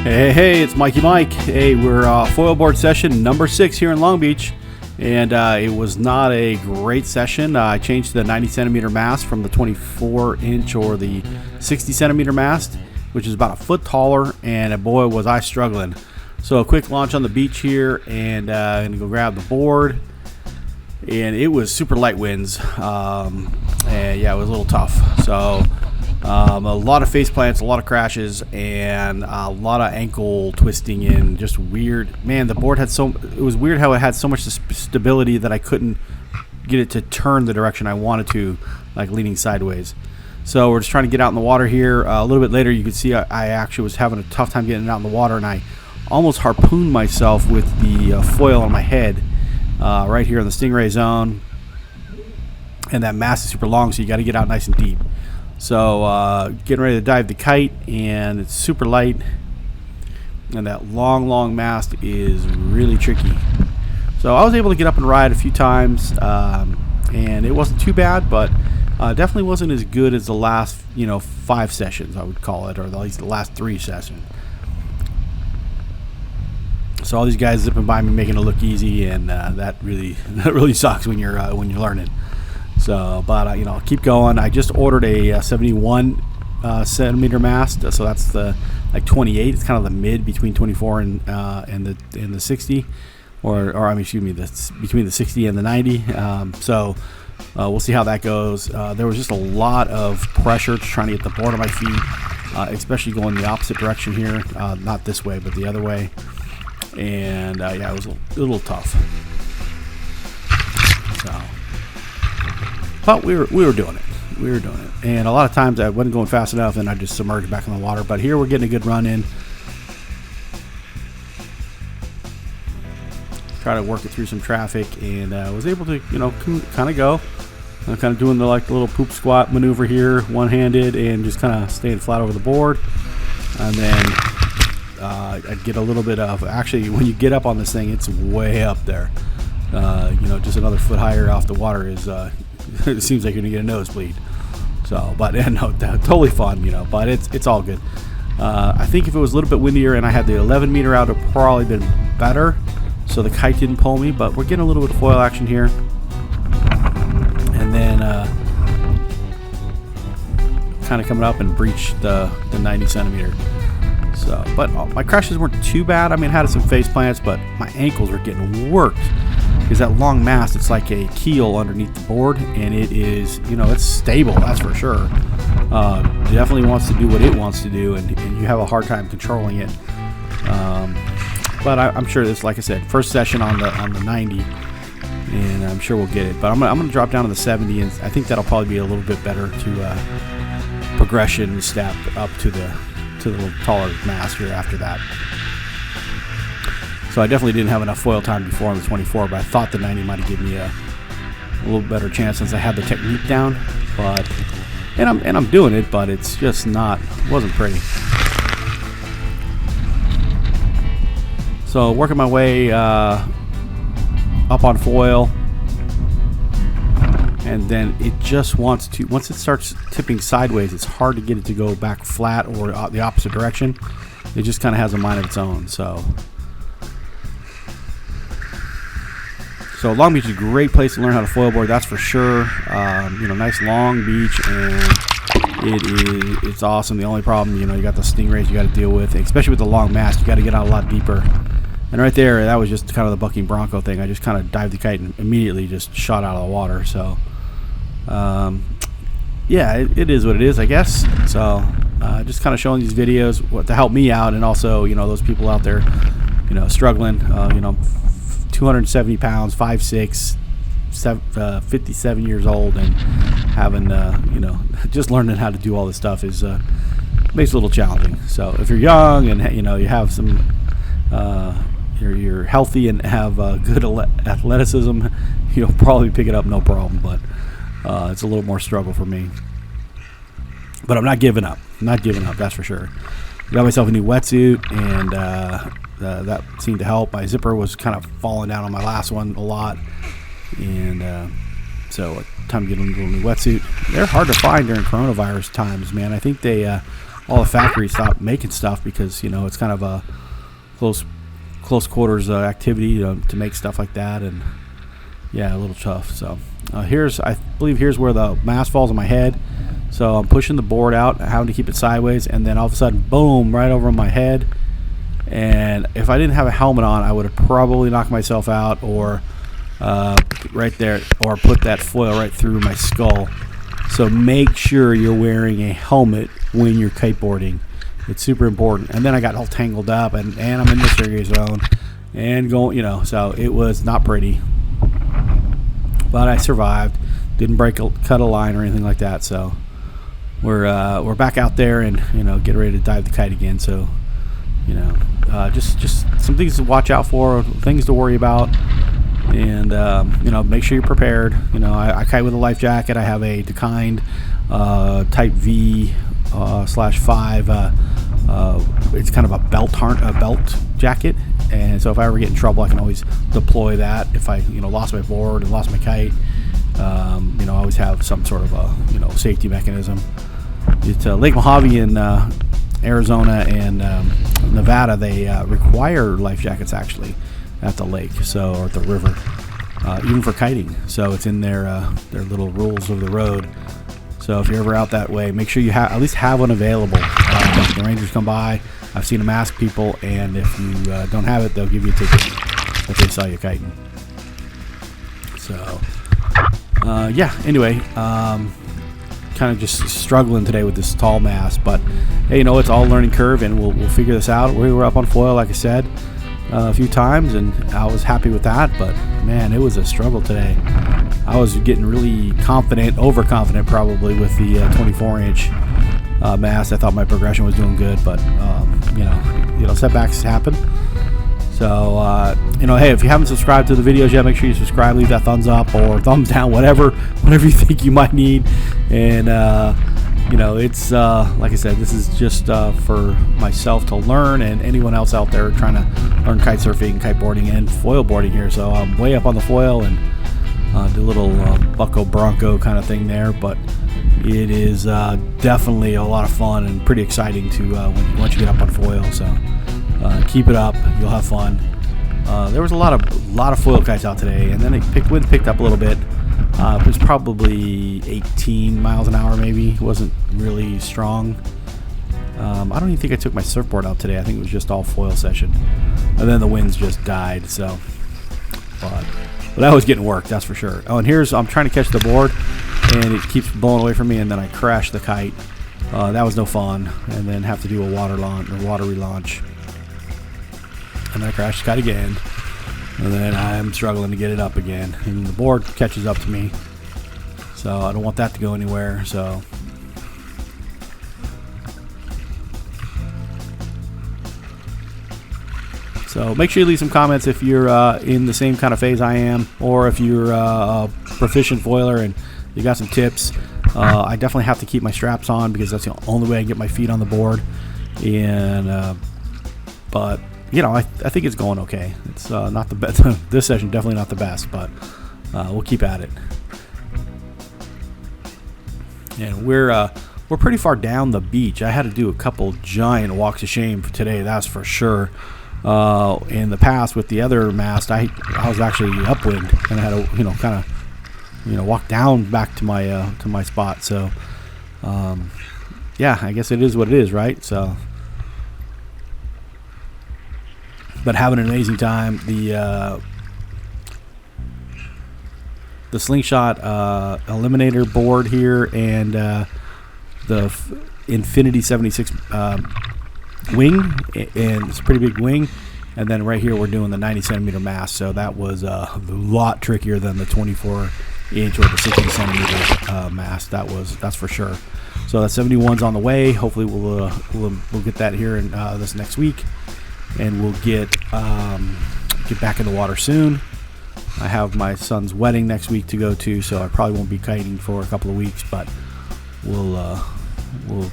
Hey, it's Mikey Mike. Hey, we're foilboard session number 6 here in Long Beach, and it was not a great session. I changed to the 90cm mast from the 24-inch or the 60cm mast, which is about a foot taller, and boy was I struggling. So a quick launch on the beach here, and I'm gonna go grab the board, and it was super light winds, and yeah, it was a little tough. So a lot of face plants, a lot of crashes, and a lot of ankle twisting and just weird. Man, the board had it was weird how it had so much stability that I couldn't get it to turn the direction I wanted to, like leaning sideways. So we're just trying to get out in the water here. A little bit later, you can see I actually was having a tough time getting out in the water, and I almost harpooned myself with the foil on my head right here in the stingray zone. And that mast is super long, so you got to get out nice and deep. So getting ready to dive the kite, and it's super light, and that long mast is really tricky. So I was able to get up and ride a few times, and it wasn't too bad, but definitely wasn't as good as the last 5 sessions, I would call it, or at least the last 3 sessions. So all these guys zipping by me making it look easy, and that really sucks when you're learning. So, but keep going. I just ordered a 71 centimeter mast, so that's the like 28. It's kind of the mid between 24 and the 60, or I mean, excuse me, that's between the 60 and the 90. So we'll see how that goes. There was just a lot of pressure trying to get the board on my feet, especially going the opposite direction here, not this way, but the other way. And yeah, it was a little tough. So. But we were doing it. We were doing it. And a lot of times I wasn't going fast enough, and I just submerged back in the water. But here we're getting a good run in. Try to work it through some traffic, and was able to, kind of go. I'm kind of doing the little poop squat maneuver here, one-handed, and just kind of staying flat over the board. And then I'd get a little bit of, actually, when you get up on this thing, it's way up there. Just another foot higher off the water is... it seems like you're gonna get a nosebleed. So, but no, totally fun, but it's all good. I think if it was a little bit windier and I had the 11 meter out, it would probably been better, so the kite didn't pull me. But we're getting a little bit of foil action here, and then kind of coming up and breached the 90 centimeter. So, but my crashes weren't too bad. I mean, I had some face plants, but my ankles were getting worked. Because that long mast, it's like a keel underneath the board, and it is, it's stable, that's for sure. Definitely wants to do what it wants to do, and you have a hard time controlling it. But I'm sure this, like I said, first session on the 90, and I'm sure we'll get it. But I'm gonna drop down to the 70, and I think that'll probably be a little bit better to progression step up to the little taller mast here after that. So I definitely didn't have enough foil time before on the 24, but I thought the 90 might have given me a little better chance since I had the technique down. But and I'm doing it, but it's just wasn't pretty. So working my way up on foil, and then it just wants to, once it starts tipping sideways, it's hard to get it to go back flat or the opposite direction. It just kind of has a mind of its own. So Long Beach is a great place to learn how to foilboard, that's for sure. Nice long beach, and it's awesome. The only problem, you got the stingrays you got to deal with, especially with the long mast. You got to get out a lot deeper. And right there, that was just kind of the bucking bronco thing. I just kind of dived the kite and immediately just shot out of the water. So, yeah, it is what it is, I guess. So, just kind of showing these videos to help me out, and also, those people out there, struggling, 270 pounds, 5'6", 57 years old, and having, just learning how to do all this stuff is makes it a little challenging. So if you're young and you have some, you're healthy and have good athleticism, you'll probably pick it up no problem. But it's a little more struggle for me. But I'm not giving up. That's for sure. Got myself a new wetsuit, and that seemed to help. My zipper was kind of falling down on my last one a lot, and so time to get a little new wetsuit. They're hard to find during coronavirus times, man. I think they all the factories stopped making stuff because it's kind of a close quarters activity to make stuff like that, and yeah, a little tough. So I believe here's where the mast falls on my head. So I'm pushing the board out, having to keep it sideways, and then all of a sudden, boom, right over my head. And if I didn't have a helmet on, I would have probably knocked myself out, or right there, or put that foil right through my skull. So make sure you're wearing a helmet when you're kiteboarding. It's super important. And then I got all tangled up, and I'm in the serious zone, and going, so it was not pretty. But I survived. Didn't cut a line or anything like that. So we're back out there, and get ready to dive the kite again. So just some things to watch out for, things to worry about, and make sure you're prepared. I kite with a life jacket. I have a Dekind Type V /5. It's kind of a belt jacket, and so if I ever get in trouble, I can always deploy that. If I lost my board and lost my kite, I always have some sort of a safety mechanism. It's Lake Mojave in Arizona and Nevada. They require life jackets actually at the lake, or at the river, even for kiting. So it's in their little rules of the road. So if you're ever out that way, make sure you at least have one available. The rangers come by. I've seen them ask people, and if you don't have it, they'll give you a ticket if they saw you kiting. So anyway, kind of just struggling today with this tall mast, but hey, it's all a learning curve, and we'll figure this out. We were up on foil, like I said, a few times, and I was happy with that, but man, it was a struggle today. I was getting really overconfident probably with the 24-inch mast. I thought my progression was doing good, but setbacks happen. So hey, if you haven't subscribed to the videos yet, make sure you subscribe, leave that thumbs up or thumbs down, whatever you think you might need. And it's like I said, this is just for myself to learn, and anyone else out there trying to learn kite surfing, kiteboarding, and foil boarding here. So I'm way up on the foil and do a little bucko bronco kind of thing there, but it is definitely a lot of fun and pretty exciting to once you get up on foil. So keep it up, you'll have fun. There was a lot of foil kites out today, and then wind picked up a little bit. It was probably 18 miles an hour, maybe. It wasn't really strong. I don't even think I took my surfboard out today. I think it was just all foil session, and then the winds just died. So, but I was getting work, that's for sure. Oh, and I'm trying to catch the board, and it keeps blowing away from me, and then I crash the kite. That was no fun, and then have to do a water relaunch. And then I crash the kite again, and then I'm struggling to get it up again, and the board catches up to me, so I don't want that to go anywhere. So make sure you leave some comments if you're in the same kind of phase I am, or if you're a proficient foiler and you got some tips. I definitely have to keep my straps on because that's the only way I can get my feet on the board. And but I think it's going okay. It's not the best. This session definitely not the best, but we'll keep at it. And we're pretty far down the beach. I had to do a couple giant walks of shame for today, that's for sure. In the past with the other mast, I was actually upwind, and I had to kind of walk down back to my spot. So I guess it is what it is, right? So, but having an amazing time. The Slingshot eliminator board here, and the Infinity 76 wing, and it's a pretty big wing. And then right here we're doing the 90cm Mast, so that was a lot trickier than the 24-inch or the 60cm mast. That's for sure. So that 71's on the way. Hopefully we'll get that here in this next week, and we'll get back in the water soon. I have my son's wedding next week to go to, so I probably won't be kiting for a couple of weeks, but we'll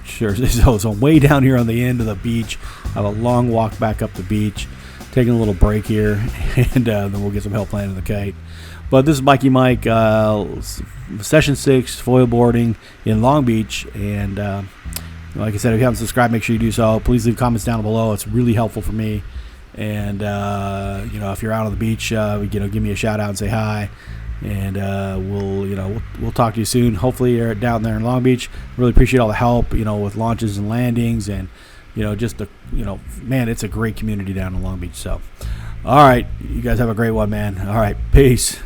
sure. So I'm way down here on the end of the beach. I have a long walk back up the beach, taking a little break here, and then we'll get some help landing the kite. But this is Mikey Mike, Session 6 foil boarding in Long Beach, and Like I said, if you haven't subscribed, make sure you do so. Please leave comments down below. It's really helpful for me. And if you're out on the beach, give me a shout out and say hi. And we'll talk to you soon. Hopefully you're down there in Long Beach. Really appreciate all the help, with launches and landings, and man, it's a great community down in Long Beach. So, all right, you guys have a great one, man. All right, peace.